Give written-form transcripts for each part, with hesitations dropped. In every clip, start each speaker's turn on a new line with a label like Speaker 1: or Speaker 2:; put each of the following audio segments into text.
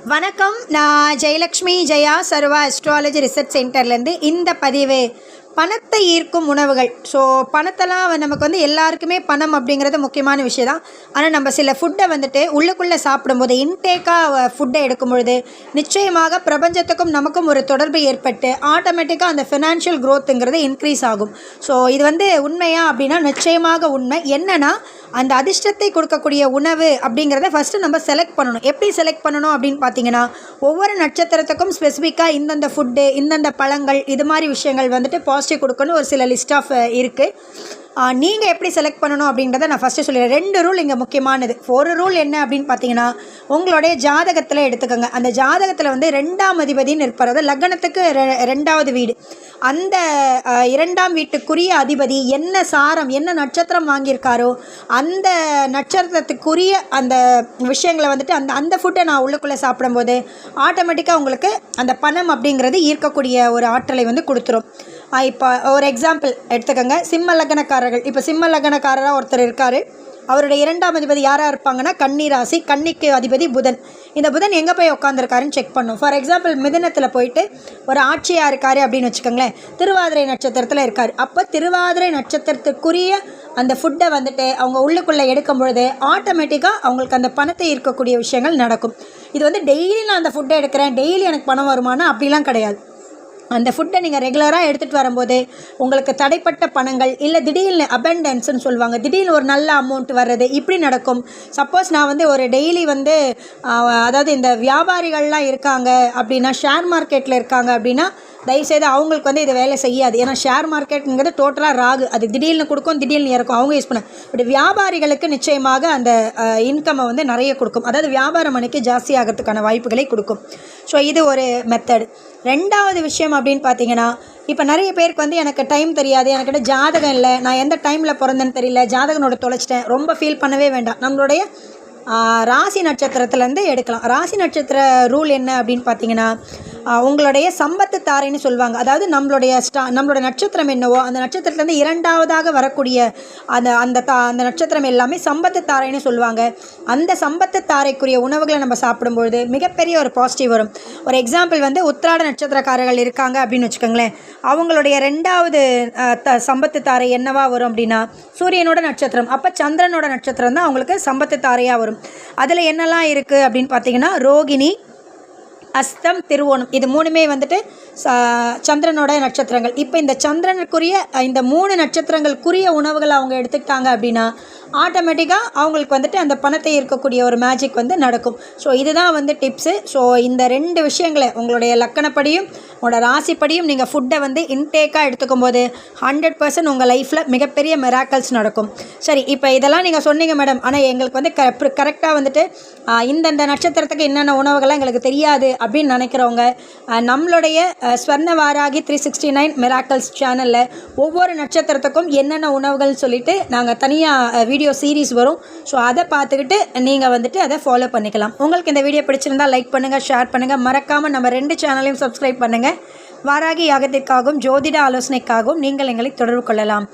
Speaker 1: வணக்கம். நான் ஜெயலக்ஷ்மி ஜெயா சர்வா astrology research சென்டர்லேருந்து இந்த பதிவு பணத்தை ஈர்க்கும் உணவுகள். ஸோ பணத்தெல்லாம் நமக்கு எல்லாருக்குமே பணம் அப்படிங்கிறது முக்கியமான விஷயம் தான். ஆனால் நம்ம சில ஃபுட்டை உள்ளுக்குள்ளே சாப்பிடும்போது இன்டேக்காக ஃபுட்டை எடுக்கும் பொழுது நிச்சயமாக பிரபஞ்சத்துக்கும் நமக்கும் ஒரு தொடர்பு ஏற்பட்டு ஆட்டோமேட்டிக்காக அந்த ஃபினான்ஷியல் க்ரோத்துங்கிறது இன்க்ரீஸ் ஆகும். ஸோ இது உண்மையா அப்படின்னா நிச்சயமாக உண்மை. என்னென்னா அந்த அதிர்ஷ்டத்தை கொடுக்கக்கூடிய உணவு அப்படிங்கிறத ஃபஸ்ட்டு நம்ம செலக்ட் பண்ணணும். எப்படி செலக்ட் பண்ணணும் அப்படின்னு பார்த்தீங்கன்னா, ஒவ்வொரு நட்சத்திரத்துக்கும் ஸ்பெசிஃபிக்காக இந்தந்த ஃபுட்டு, இந்தந்த பழங்கள், இது மாதிரி விஷயங்கள் பாசிட்டிவ் கொடுக்கணும் ஒரு சில லிஸ்ட் ஆஃப் இருக்குது. நீங்கள் எப்படி செலக்ட் பண்ணணும் அப்படின்றத நான் ஃபஸ்ட்டு சொல்லிடுறேன். 2 ரூல் இங்கே முக்கியமானது. ஒரு ரூல் என்ன அப்படின்னு பார்த்தீங்கன்னா, உங்களுடைய ஜாதகத்தில் எடுத்துக்கோங்க. அந்த ஜாதகத்தில் 2ஆம் அதிபதினு இருப்பார். அதாவது லக்னத்துக்கு 2வது வீடு. அந்த 2ஆம் வீட்டுக்குரிய அதிபதி என்ன சாரம், என்ன நட்சத்திரம் வாங்கியிருக்காரோ அந்த நட்சத்திரத்துக்குரிய அந்த விஷயங்களை அந்த ஃபுட்டை நான் உள்ளுக்குள்ளே சாப்பிடும்போது ஆட்டோமேட்டிக்காக உங்களுக்கு அந்த பணம் அப்படிங்கிறது ஈர்க்கக்கூடிய ஒரு ஆற்றலை கொடுத்துரும். இப்போ ஒரு எக்ஸாம்பிள் எடுத்துக்கோங்க. சிம்ம லக்னக்காரர்கள். இப்போ சிம்ம லக்னக்காரராக ஒருத்தர் இருக்கார். அவருடைய 2ஆம் அதிபதி யாராக இருப்பாங்கன்னா கன்னி ராசி. கன்னிக்கு அதிபதி புதன். இந்த புதன் எங்கே போய் உட்காந்துருக்காருன்னு செக் பண்ணும். ஃபார் எக்ஸாம்பிள் மிதுனத்தில் போயிட்டு ஒரு ஆட்சியாக இருக்கார் அப்படின்னு வச்சுக்கோங்களேன். திருவாதிரை நட்சத்திரத்தில் இருக்கார். அப்போ திருவாதிரை நட்சத்திரத்துக்குரிய அந்த ஃபுட்டை அவங்க உள்ளுக்குள்ளே எடுக்கும் பொழுது ஆட்டோமேட்டிக்காக அவங்களுக்கு அந்த பணத்தை ஈர்க்கக்கூடிய விஷயங்கள் நடக்கும். இது டெய்லி நான் அந்த ஃபுட்டை எடுக்கிறேன், டெய்லி எனக்கு பணம் வருமானா அப்படிலாம் கிடையாது. அந்த ஃபுட்டை நீங்கள் ரெகுலராக எடுத்துகிட்டு வரும்போது உங்களுக்கு தடைப்பட்ட பணங்கள் இல்லை திடீர்னு அபண்டன்ஸ்ன்னு சொல்லுவாங்க, திடீர்னு ஒரு நல்ல அமௌண்ட் வர்றது இப்படி நடக்கும். சப்போஸ் நான் ஒரு டெய்லி அதாவது இந்த வியாபாரிகள்லாம் இருக்காங்க அப்படின்னா, ஷேர் மார்க்கெட்டில் இருக்காங்க அப்படின்னா தயவுசெய்து அவங்களுக்கு இது வேலை செய்யாது. ஏன்னா ஷேர் மார்க்கெட்டுங்கிறது டோட்டலாக ராகு. அது திடீர்னு கொடுக்கும், திடீர்னு இறக்கும், அவங்க யூஸ் பண்ண. பட் வியாபாரிகளுக்கு நிச்சயமாக அந்த இன்கம்மை நிறைய கொடுக்கும். அதாவது வியாபாரம் மணிக்கு ஜாஸ்தி ஆகிறதுக்கான வாய்ப்புகளை கொடுக்கும். ஸோ இது ஒரு மெத்தட். 2வது விஷயம் அப்படின்னு பார்த்தீங்கன்னா, இப்போ நிறைய பேருக்கு எனக்கு டைம் தெரியாது, எனக்கிட்ட ஜாதகம் இல்லை, நான் எந்த டைமில் பிறந்தேன்னு தெரியல, ஜாதகனோட தொலைச்சிட்டேன், ரொம்ப ஃபீல் பண்ணவே வேண்டாம். நம்மளுடைய ராசி நட்சத்திரத்துலேருந்து எடுக்கலாம். ராசி நட்சத்திர ரூல் என்ன அப்படின்னு பார்த்தீங்கன்னா, உங்களுடைய சம்பத்து தாரைன்னு சொல்லுவாங்க. அதாவது நம்மளுடைய நட்சத்திரம் என்னவோ அந்த நட்சத்திரத்துலேருந்து 2ஆவதாக வரக்கூடிய அந்த நட்சத்திரம் எல்லாமே சம்பத்து தாரைன்னு சொல்லுவாங்க. அந்த சம்பத்து தாரைக்குரிய உணவுகளை நம்ம சாப்பிடும்பொழுது மிகப்பெரிய ஒரு பாசிட்டிவ் வரும். ஒரு எக்ஸாம்பிள் உத்திராட நட்சத்திரக்காரர்கள் இருக்காங்க அப்படின்னு வச்சுக்கோங்களேன். அவங்களுடைய 2ஆவது சம்பத்து தாரை என்னவா வரும் அப்படின்னா சூரியனோட நட்சத்திரம். அப்போ சந்திரனோட நட்சத்திரம் தான் அவங்களுக்கு சம்பத்து தாரையாக வரும். அதில் என்னெல்லாம் இருக்குது அப்படின்னு பார்த்தீங்கன்னா, ரோகிணி, அஸ்தம், திருவோணம், இது 3மே சந்திரனோட நட்சத்திரங்கள். இப்போ இந்த சந்திரனுக்குரிய இந்த 3 நட்சத்திரங்களுக்குரிய உணவுகளை அவங்க எடுத்துக்கிட்டாங்க அப்படின்னா ஆட்டோமேட்டிக்காக அவங்களுக்கு அந்த பணத்தை இருக்கக்கூடிய ஒரு மேஜிக் நடக்கும். ஸோ இதுதான் டிப்ஸு. ஸோ இந்த 2 விஷயங்களை உங்களுடைய லக்கணப்படியும் உங்களோட ராசிப்படியும் நீங்கள் ஃபுட்டை இன்டேக்காக எடுத்துக்கும் போது 100% உங்கள் லைஃப்பில் மிகப்பெரிய மிராக்கல்ஸ் நடக்கும். சரி, இப்போ இதெல்லாம் நீங்கள் சொன்னீங்க மேடம், ஆனால் எங்களுக்கு கரெக்டாக இந்தந்த நட்சத்திரத்துக்கு என்னென்ன உணவுகள்லாம் எங்களுக்கு தெரியாது அப்படின்னு நினைக்கிறவங்க நம்மளுடைய ஸ்வர்ண வாராகி 369 மிராக்கல்ஸ் சேனலில் ஒவ்வொரு நட்சத்திரத்துக்கும் என்னென்ன உணவுகள்னு சொல்லிட்டு நாங்கள் தனியாக வீடியோ சீரீஸ் வரும். ஸோ அதை பார்த்துக்கிட்டு நீங்கள் அதை ஃபாலோ பண்ணிக்கலாம். உங்களுக்கு இந்த வீடியோ பிடிச்சிருந்தால் லைக் பண்ணுங்கள், ஷேர் பண்ணுங்கள். மறக்காமல் நம்ம 2 சேனலையும் சப்ஸ்கிரைப் பண்ணுங்கள். வாராகி யாகத்திற்காகவும் ஜோதிட ஆலோசனைக்காகவும் நீங்கள் எங்களை தொடர்பு கொள்ளலாம்.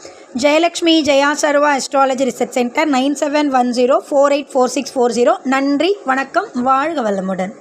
Speaker 1: ஜெயலக்ஷ்மி ஜெயா சர்வா அஸ்ட்ராலஜி ரிசர்ச் சென்டர் 9710484640. நன்றி, வணக்கம், வாழ்க வளமுடன்.